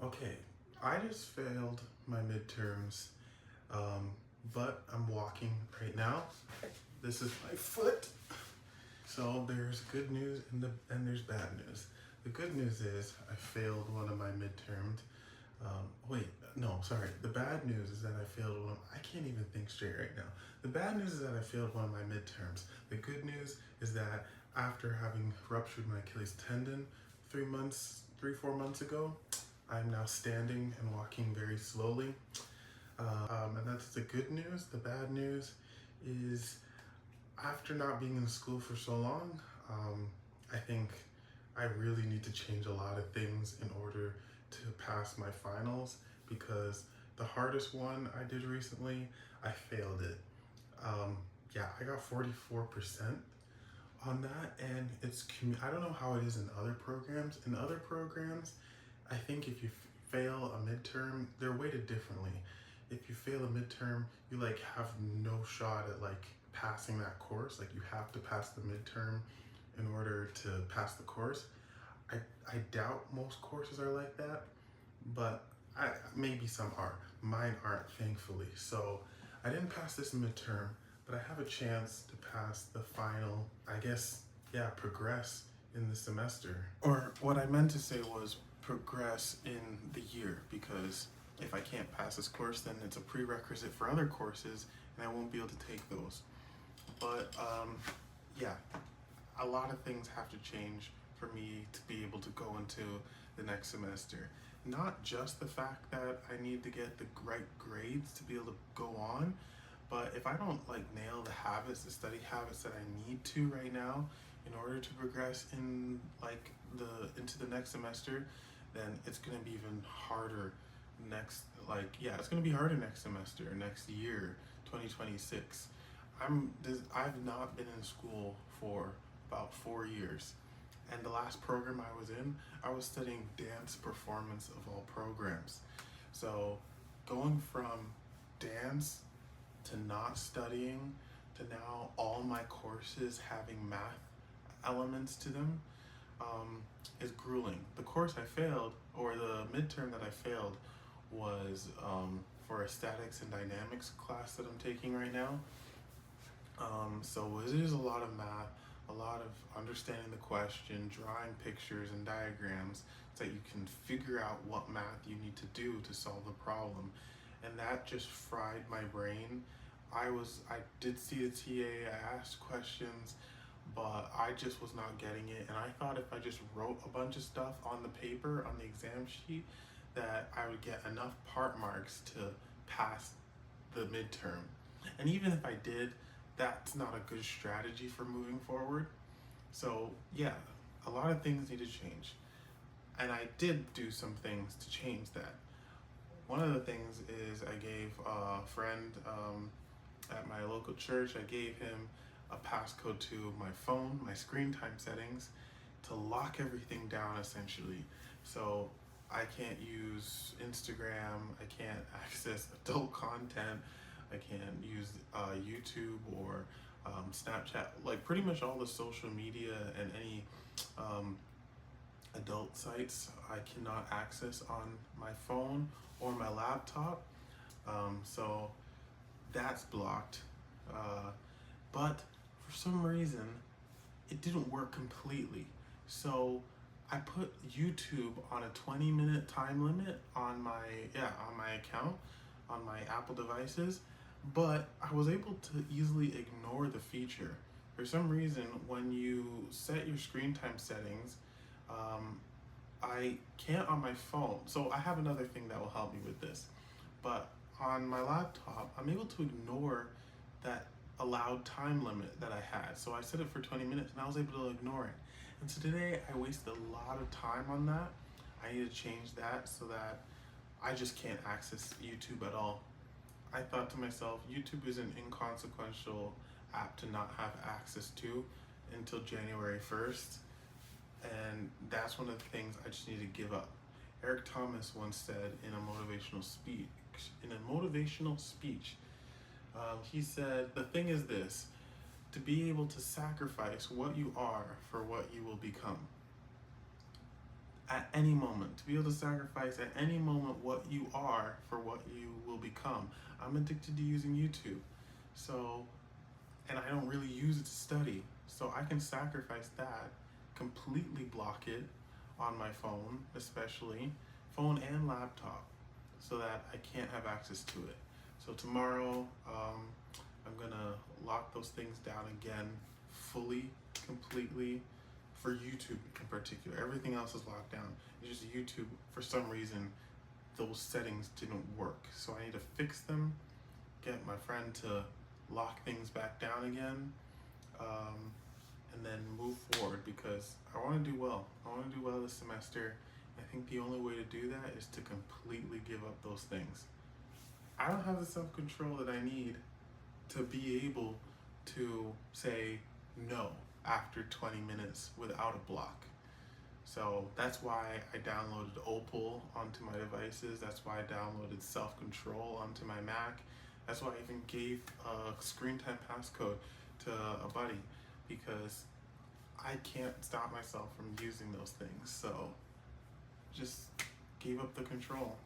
Okay, I just failed my midterms, but I'm walking right now. This is my foot. So there's good news and there's bad news. The good news is I failed one of my midterms. Wait, no, sorry. The bad news is that I failed one. I can't even think straight right now. The bad news is that I failed one of my midterms. The good news is that after having ruptured my Achilles tendon 3, 4 months ago, I'm now standing and walking very slowly. And that's the good news. The bad news is after not being in school for so long, I think I really need to change a lot of things in order to pass my finals because the hardest one I did recently, I failed it. Yeah, I got 44% on that, and I don't know how it is in other programs. In other programs, I think if you fail a midterm, they're weighted differently. If you fail a midterm, you like have no shot at like passing that course. Like you have to pass the midterm in order to pass the course. I, I doubt most courses are like that, but maybe some are. Mine aren't, thankfully. So I didn't pass this midterm, but I have a chance to pass the final, I guess, yeah, progress in the semester. Or what I meant to say was progress in the year, because if I can't pass this course, then it's a prerequisite for other courses and I won't be able to take those. But yeah, a lot of things have to change for me to be able to go into the next semester. Not just the fact that I need to get the right grades to be able to go on, but if I don't like nail the habits, the study habits that I need to right now in order to progress in like into the next semester, then it's gonna be even harder it's gonna be harder next semester, next year, 2026. I've not been in school for about 4 years. And the last program I was in, I was studying dance performance of all programs. So going from dance to not studying to now all my courses having math elements to them is grueling. The course I failed, or the midterm that I failed, was for a statics and dynamics class that I'm taking right now. So it is a lot of math, a lot of understanding the question, drawing pictures and diagrams so that you can figure out what math you need to do to solve the problem. And that just fried my brain. I did see the TA, I asked questions, but I just was not getting it. And I thought if I just wrote a bunch of stuff on the paper, on the exam sheet, that I would get enough part marks to pass the midterm. And even if I did, that's not a good strategy for moving forward. So yeah, a lot of things need to change. And I did do some things to change that. One of the things is I gave a friend at my local church, I gave him a passcode to my phone, my screen time settings, to lock everything down essentially. So I can't use Instagram, I can't access adult content, I can't use YouTube or Snapchat, like pretty much all the social media and any adult sites I cannot access on my phone or my laptop. So that's blocked. But for some reason, it didn't work completely. So I put YouTube on a 20-minute time limit on my account on my Apple devices, but I was able to easily ignore the feature. For some reason, when you set your screen time settings, I can't on my phone. So I have another thing that will help me with this. But on my laptop, I'm able to ignore that allowed time limit that I had. So I set it for 20 minutes and I was able to ignore it. And so today I wasted a lot of time on that. I need to change that so that I just can't access YouTube at all. I thought to myself, YouTube is an inconsequential app to not have access to until January 1st. And that's one of the things I just need to give up. Eric Thomas once said in a motivational speech, he said, the thing is this, to be able to sacrifice what you are for what you will become. at any moment, to be able to sacrifice at any moment what you are for what you will become. I'm addicted to using YouTube. So, and I don't really use it to study. So I can sacrifice that, completely block it on my phone, especially phone and laptop, so that I can't have access to it. So tomorrow, I'm gonna lock those things down again, fully, completely, for YouTube in particular. Everything else is locked down. It's just YouTube, for some reason, those settings didn't work. So I need to fix them, get my friend to lock things back down again, and then move forward, because I want to do well. I want to do well this semester. I think the only way to do that is to completely give up those things. I don't have the self-control that I need to be able to say no after 20 minutes without a block. So that's why I downloaded Opal onto my devices. That's why I downloaded Self-Control onto my Mac. That's why I even gave a screen time passcode to a buddy, because I can't stop myself from using those things. So just gave up the control.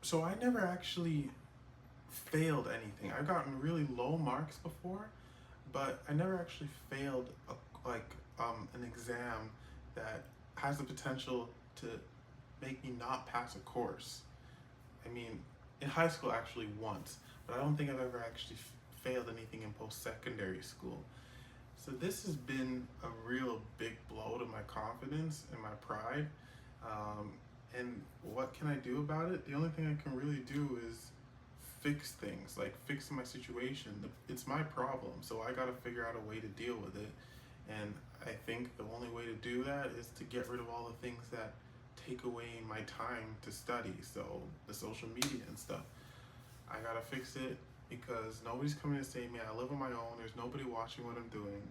So I never actually failed anything. I've gotten really low marks before, but I never actually failed an exam that has the potential to make me not pass a course. I mean, in high school actually once, but I don't think I've ever actually failed anything in post-secondary school. So this has been a real big blow to my confidence and my pride. And what can I do about it? The only thing I can really do is fix things, like fix my situation. It's my problem, so I gotta figure out a way to deal with it. And I think the only way to do that is to get rid of all the things that take away my time to study. So the social media and stuff. I gotta fix it, because nobody's coming to save me. I live on my own. There's nobody watching what I'm doing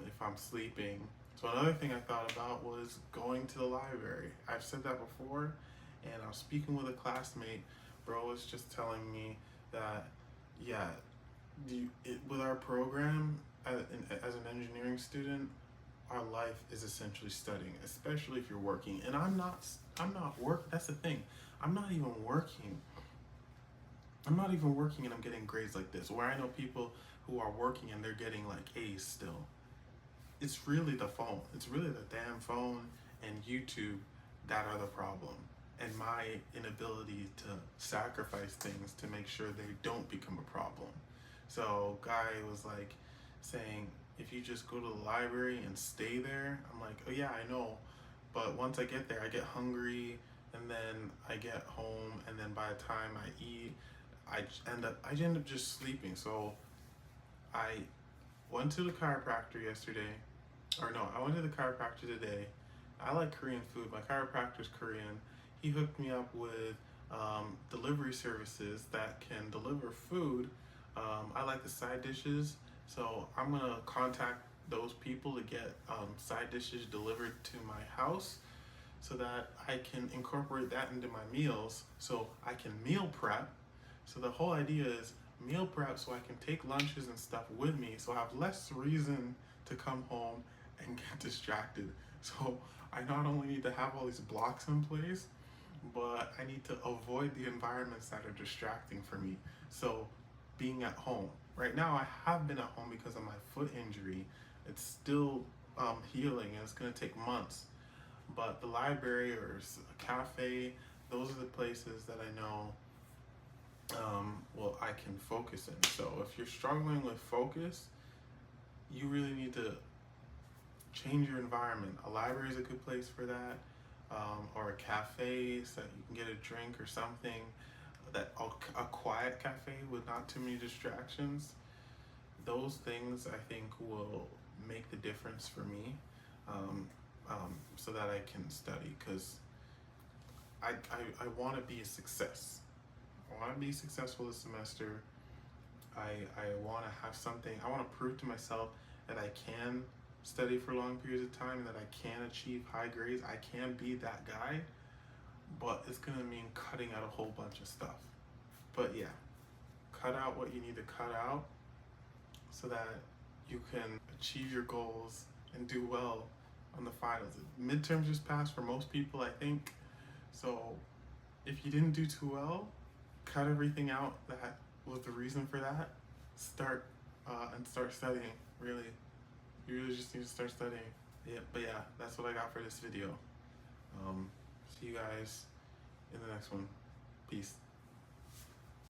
if I'm sleeping. So another thing I thought about was going to the library. I've said that before, and I was speaking with a classmate. Bro was just telling me that, yeah, with our program as an engineering student, our life is essentially studying, especially if you're working. And I'm not that's the thing. I'm not even working and I'm getting grades like this, where I know people who are working and they're getting like A's still. It's really the phone. It's really the damn phone and YouTube that are the problem. And my inability to sacrifice things to make sure they don't become a problem. So guy was like saying, if you just go to the library and stay there, I'm like, oh yeah, I know. But once I get there, I get hungry, and then I get home, and then by the time I eat, I end up just sleeping. So I went to the chiropractor yesterday, I went to the chiropractor today. I like Korean food. My chiropractor's Korean. He hooked me up with delivery services that can deliver food. I like the side dishes, so I'm gonna contact those people to get side dishes delivered to my house, so that I can incorporate that into my meals, so I can meal prep. So the whole idea is meal prep, so I can take lunches and stuff with me, so I have less reason to come home and get distracted. So I not only need to have all these blocks in place, but I need to avoid the environments that are distracting for me. So being at home. Right now I have been at home because of my foot injury. It's still healing, and it's gonna take months. But the library or a cafe, those are the places that I know I can focus in. So if you're struggling with focus, you really need to change your environment. A library is a good place for that, or a cafe so that you can get a drink or something. A quiet cafe with not too many distractions. Those things I think will make the difference for me, so that I can study, because I want to be a success. I want to be successful this semester. I want to have something. I want to prove to myself that I can study for long periods of time and that I can achieve high grades. I can be that guy, but it's gonna mean cutting out a whole bunch of stuff. But yeah, cut out what you need to cut out so that you can achieve your goals and do well on the finals. Midterms just passed for most people, I think. So if you didn't do too well, cut everything out that was the reason for that. Start studying. Really, you really just need to start studying. Yeah, but yeah, that's what I got for this video. See you guys in the next one. Peace.